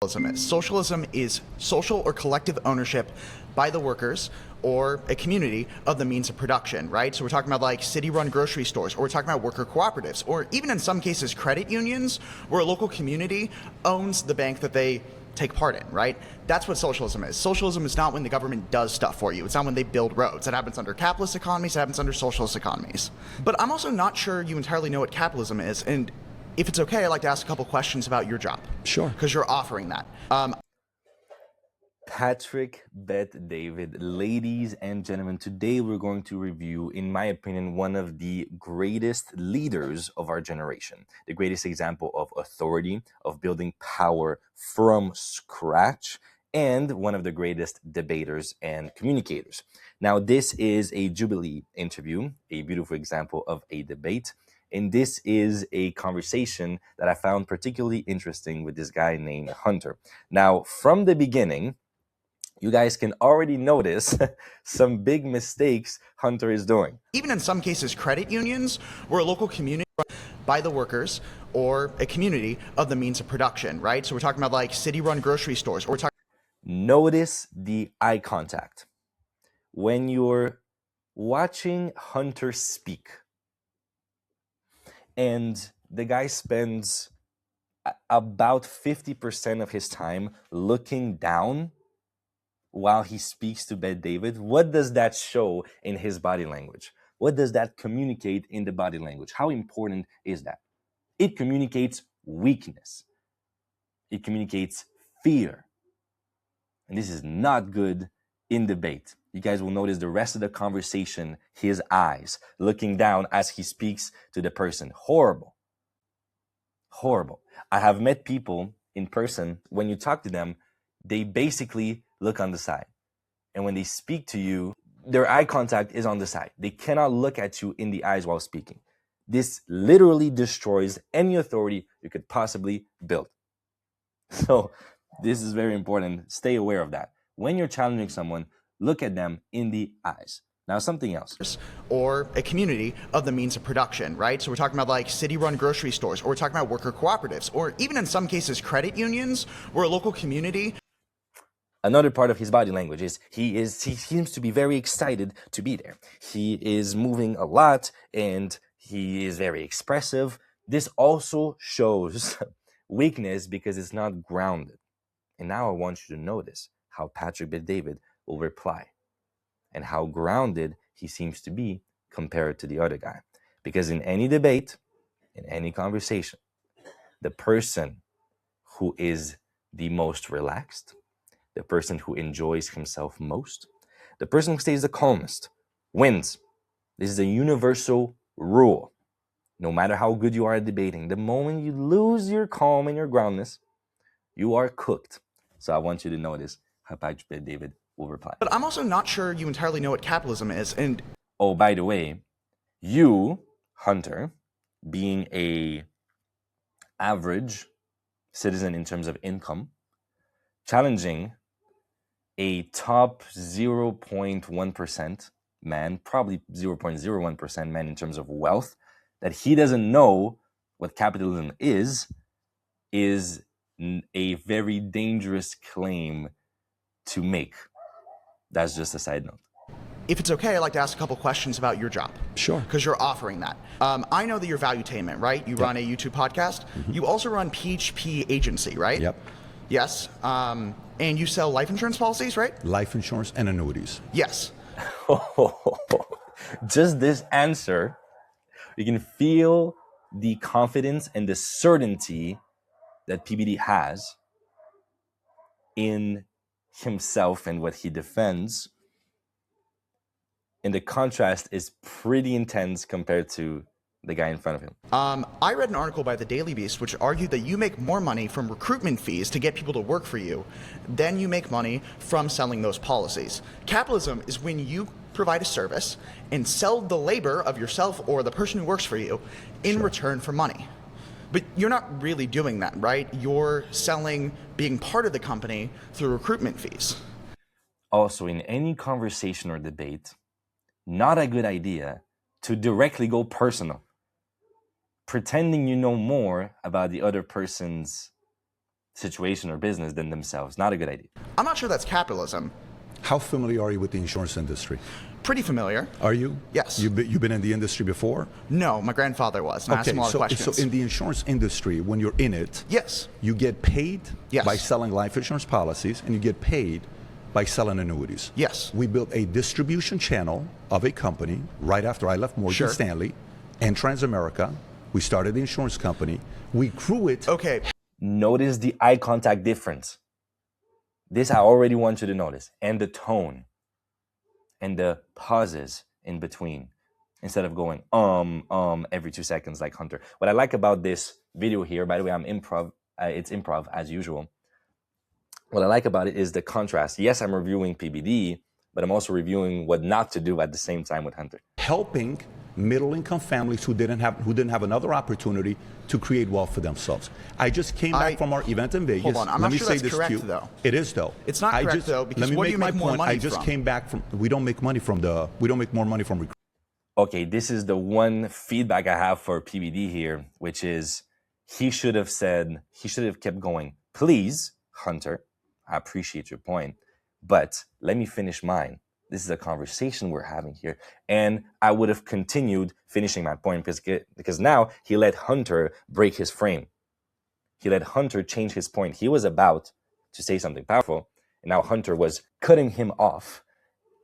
Socialism is. Socialism is social or collective ownership by the workers or a community of the means of production, right? So we're talking about like city-run grocery stores, or we're talking about worker cooperatives, or even in some cases credit unions, where a local community owns the bank that they take part in, right? That's what socialism is. Socialism is not when the government does stuff for you. It's not when they build roads. It happens under capitalist economies, it happens under socialist economies. But I'm also not sure you entirely know what capitalism is, and if it's okay, I'd like to ask a couple questions about your job. Sure. Because you're offering that. Patrick Bet David, ladies and gentlemen, today we're going to review, in my opinion, one of the greatest leaders of our generation, the greatest example of authority, of building power from scratch, and one of the greatest debaters and communicators. Now, this is a Jubilee interview, a beautiful example of a debate. And this is a conversation that I found particularly interesting with this guy named Hunter. Now, from the beginning, you guys can already notice some big mistakes Hunter is doing. Even in some cases, credit unions, where a local community by the workers or a community of the means of production, right? So we're talking about like city-run grocery stores, or we're talking. Notice the eye contact. When you're watching Hunter speak, and the guy spends about 50% of his time looking down while he speaks to Bet David, what does that show in his body language? What does that communicate in the body language? How important is that? It communicates weakness. It communicates fear. And this is not good in debate. You guys will notice the rest of the conversation, his eyes looking down as he speaks to the person. Horrible. Horrible. I have met people in person, when you talk to them, they basically look on the side. And when they speak to you, their eye contact is on the side. They cannot look at you in the eyes while speaking. This literally destroys any authority you could possibly build. So this is very important. Stay aware of that. When you're challenging someone, look at them in the eyes. Now, something else. Or a community of the means of production, right? So we're talking about like city-run grocery stores, or we're talking about worker cooperatives, or even in some cases credit unions, where a local community. Another part of his body language is he seems to be very excited to be there. He is moving a lot and he is very expressive. This also shows weakness because it's not grounded. And now I want you to notice how Patrick Bet David will reply and how grounded he seems to be compared to the other guy. Because in any debate, in any conversation, the person who is the most relaxed, the person who enjoys himself most, the person who stays the calmest wins. This is a universal rule. No matter how good you are at debating, the moment you lose your calm and your groundness, you are cooked. So I want you to notice how Patrick Bet David will reply. But I'm also not sure you entirely know what capitalism is. And oh, by the way, you, Hunter, being a average citizen in terms of income, challenging a top 0.1% man, probably 0.01% man in terms of wealth, that he doesn't know what capitalism is a very dangerous claim to make. That's just a side note. If it's okay, I'd like to ask a couple questions about your job. Sure. Because you're offering that. I know that you're Valuetainment, right? You run a YouTube podcast. Mm-hmm. You also run PHP Agency, right? Yep. Yes. And you sell life insurance policies, right? Life insurance and annuities. Yes. Just this answer, you can feel the confidence and the certainty that PBD has in himself and what he defends. And the contrast is pretty intense compared to the guy in front of him. I read an article by the Daily Beast which argued that you make more money from recruitment fees to get people to work for you than you make money from selling those policies. Capitalism is when you provide a service and sell the labor of yourself or the person who works for you in return for money. But you're not really doing that, right? You're selling being part of the company through recruitment fees. Also, in any conversation or debate, not a good idea to directly go personal, pretending you know more about the other person's situation or business than themselves. Not a good idea. I'm not sure that's capitalism. How familiar are you with the insurance industry? Pretty familiar. Are you? Yes. You've been in the industry before? No, my grandfather was, and I asked him a lot of questions. So in the insurance industry, when you're in it, yes, you get paid yes, by selling life insurance policies, and you get paid by selling annuities. Yes. We built a distribution channel of a company right after I left Morgan Stanley and Transamerica. We started the insurance company. We grew it. Okay. Notice the eye contact difference. This I already want you to notice. And the tone. And the pauses in between. Instead of going, every 2 seconds like Hunter. What I like about this video here, by the way, it's improv as usual. What I like about it is the contrast. Yes, I'm reviewing PBD, but I'm also reviewing what not to do at the same time with Hunter. Helping middle-income families who didn't have another opportunity to create wealth for themselves. I just came back from our event in Vegas. Hold on, I'm not sure that's correct, though. It is, though. It's not correct, though, because what do you make more money from? I just came back from. We don't make more money from recruiting. Okay, this is the one feedback I have for PBD here, which is he should have kept going. Please, Hunter, I appreciate your point, but let me finish mine. This is a conversation we're having here. And I would have continued finishing my point because now he let Hunter break his frame. He let Hunter change his point. He was about to say something powerful, and now Hunter was cutting him off,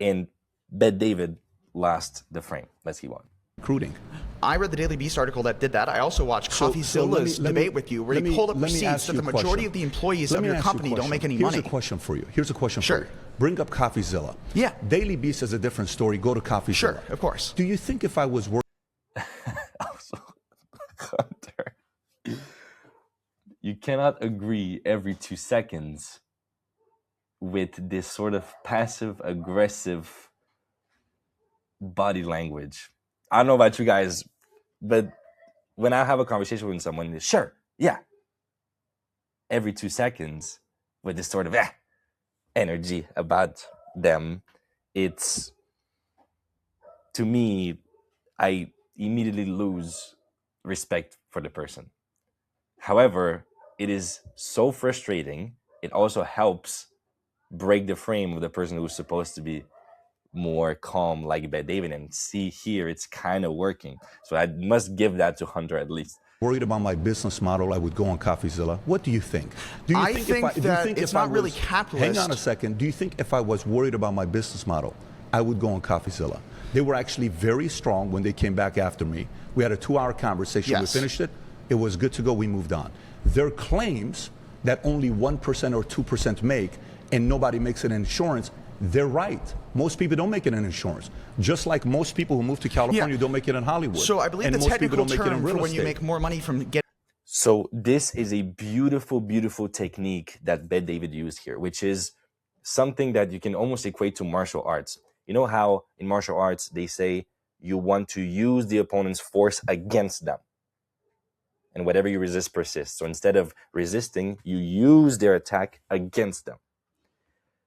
and Bet David lost the frame. Let's keep on. Recruiting. I read the Daily Beast article that did that. I also watched CoffeeZilla's debate with you, where he pulled up receipts that the majority of the employees of your company don't make any money. Here's a question for you. For you. Bring up CoffeeZilla. Yeah. Daily Beast is a different story. Go to CoffeeZilla. Sure, of course. Do you think if I was working... Hunter, you cannot agree every 2 seconds with this sort of passive-aggressive body language. I don't know about you guys, but when I have a conversation with someone, sure, yeah, every 2 seconds with this sort of energy about them, it's, to me, I immediately lose respect for the person. However, it is so frustrating. It also helps break the frame of the person who's supposed to be more calm like Bet David, and see here it's kind of working. So I must give that to Hunter at least. Worried about my business model, I would go on CoffeeZilla. What do you think? Do you I think it's not really capitalist. Hang on a second. Do you think if I was worried about my business model, I would go on CoffeeZilla? They were actually very strong when they came back after me. We had a 2-hour conversation. Yes. We finished it. It was good to go. We moved on. Their claims that only 1% or 2% make and nobody makes it in insurance, they're right. Most people don't make it in insurance. Just like most people who move to California don't make it in Hollywood. So I believe and the most people technical don't make it in term real for when you estate. make more money from getting... So this is a beautiful, beautiful technique that Bet David used here, which is something that you can almost equate to martial arts. You know how in martial arts they say you want to use the opponent's force against them. And whatever you resist persists. So instead of resisting, you use their attack against them.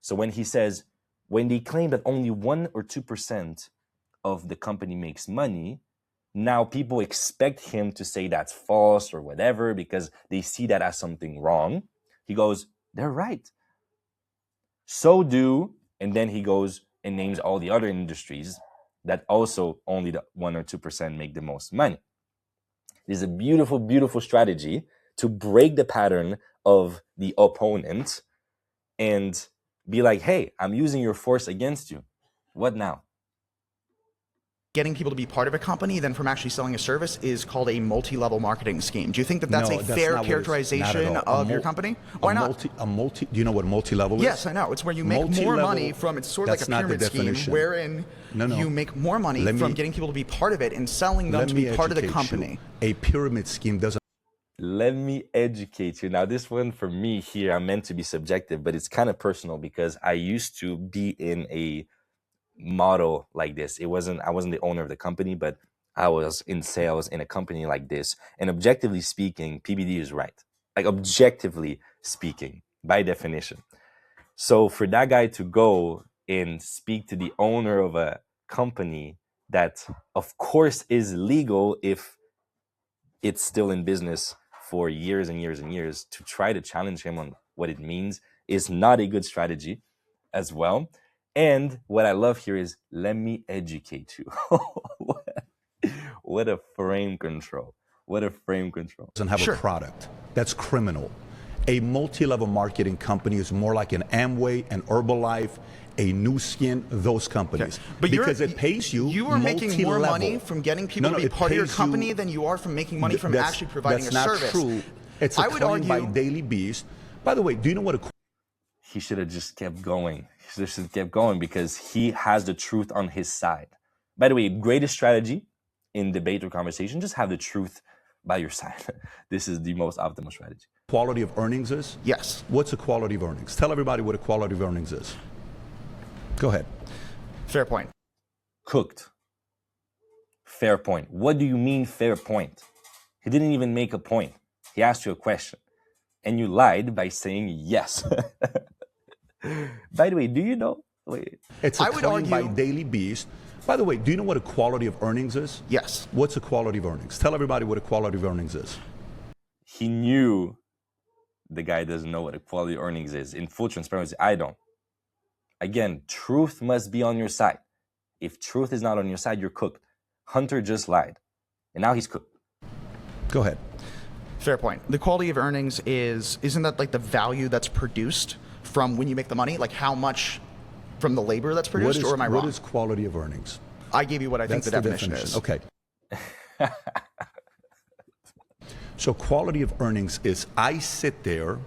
So when he says, when they claim that only 1 or 2% of the company makes money, now people expect him to say that's false or whatever because they see that as something wrong. He goes, they're right. So do, and then he goes and names all the other industries that also only the 1 or 2% make the most money. It is a beautiful, beautiful strategy to break the pattern of the opponent and be like, hey, I'm using your force against you. What now? Getting people to be part of a company than from actually selling a service is called a multi-level marketing scheme. Do you think that that's a fair characterization of your company? Why not? Do you know what multi-level is? Yes, I know. It's where you make more money from, it's sort of like a pyramid scheme wherein you make more money from getting people to be part of it and selling them to be part of the company. A pyramid scheme doesn't... Let me educate you. Now, this one for me here, I'm meant to be subjective, but it's kind of personal because I used to be in a model like this. I wasn't the owner of the company, but I was in sales in a company like this. And objectively speaking, PBD is right. Like objectively speaking, by definition. So for that guy to go and speak to the owner of a company that of course is legal if it's still in business for years and years and years, to try to challenge him on what it means is not a good strategy as well. And what I love here is, let me educate you. What a frame control. What a frame control. Doesn't have a product. That's criminal. A multi-level marketing company is more like an Amway, an Herbalife, a New Skin, those companies. But because it pays you. You are making more money from getting people to be part of your company than you are from making money from actually providing a service. That's not true. It's a claim by Daily Beast. By the way, do you know what a... He should have just kept going. He should have kept going because he has the truth on his side. By the way, greatest strategy in debate or conversation, just have the truth by your side. This is the most optimal strategy. Quality of earnings is? Yes. What's a quality of earnings? Tell everybody what a quality of earnings is. Go ahead. Fair point. Cooked. Fair point. What do you mean fair point? He didn't even make a point. He asked you a question. And you lied by saying yes. By the way, do you know? Wait. It's a claim by Daily Beast. By the way, do you know what a quality of earnings is? Yes. What's a quality of earnings? Tell everybody what a quality of earnings is. He knew the guy doesn't know what a quality of earnings is. In full transparency, I don't. Again, truth must be on your side. If truth is not on your side, you're cooked. Hunter just lied. And now he's cooked. Go ahead. Fair point. The quality of earnings isn't that like the value that's produced from when you make the money? Like how much from the labor that's produced, or am I wrong? What is quality of earnings? I gave you what I think the definition is. Okay. So quality of earnings is I sit there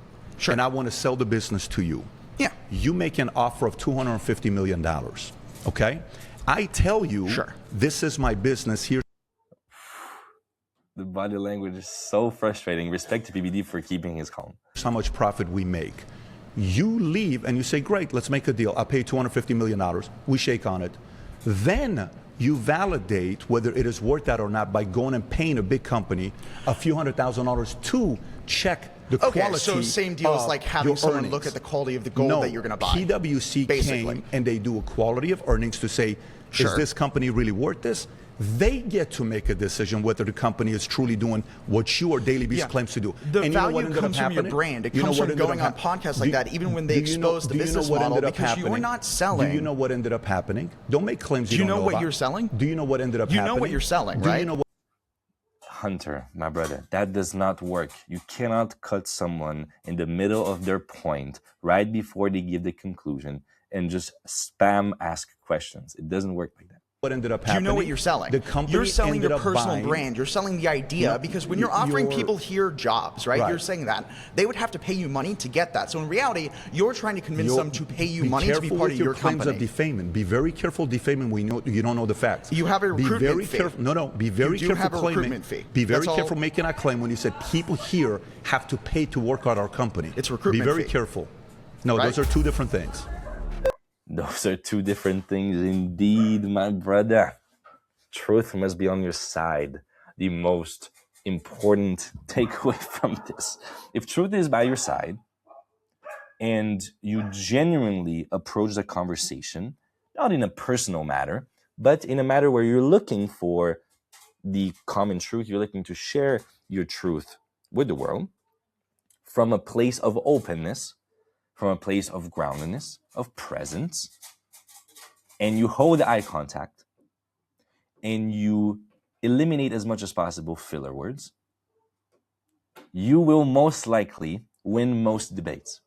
and I want to sell the business to you. Yeah. You make an offer of $250 million. Okay. I tell you, this is my business here. The body language is so frustrating. Respect to PBD for keeping his calm. How much profit we make. You leave and you say, great, let's make a deal. I'll pay $250 million. We shake on it. Then you validate whether it is worth that or not by going and paying a big company a few $100,000 to check the quality. Okay, so same deal as like having someone look at the quality of the gold that you're going to buy. PwC came and they do a quality of earnings to say, is this company really worth this? They get to make a decision whether the company is truly doing what you or Daily Beast claims to do. The value comes from your brand. It comes from going on podcasts like that, even when they expose the business model, because you're not selling. Do you know what ended up happening? Don't make claims you don't know about. Do you know what you're selling? Do you know what ended up happening? You know what you're selling, right? Do you know what... Hunter, my brother, that does not work. You cannot cut someone in the middle of their point right before they give the conclusion and just spam ask questions. It doesn't work like that. What ended up happening? You know what you're selling. The company you're selling your personal buying, brand. You're selling the idea because when you're offering people here jobs, right? You're saying that they would have to pay you money to get that. So in reality, you're trying to convince them to pay you money to be part of your claims company. Of defaming. Be very careful defaming when you don't know the facts. You have a recruitment fee. Be very careful have a claiming. Recruitment fee. Be very careful making that claim when you said people here have to pay to work at our company. It's recruitment fee. Be very careful. No, those are two different things. Those are two different things indeed, my brother. Truth must be on your side. The most important takeaway from this. If truth is by your side and you genuinely approach the conversation, not in a personal matter, but in a matter where you're looking for the common truth, you're looking to share your truth with the world from a place of openness, from a place of groundedness, of presence, and you hold eye contact, and you eliminate as much as possible filler words, you will most likely win most debates.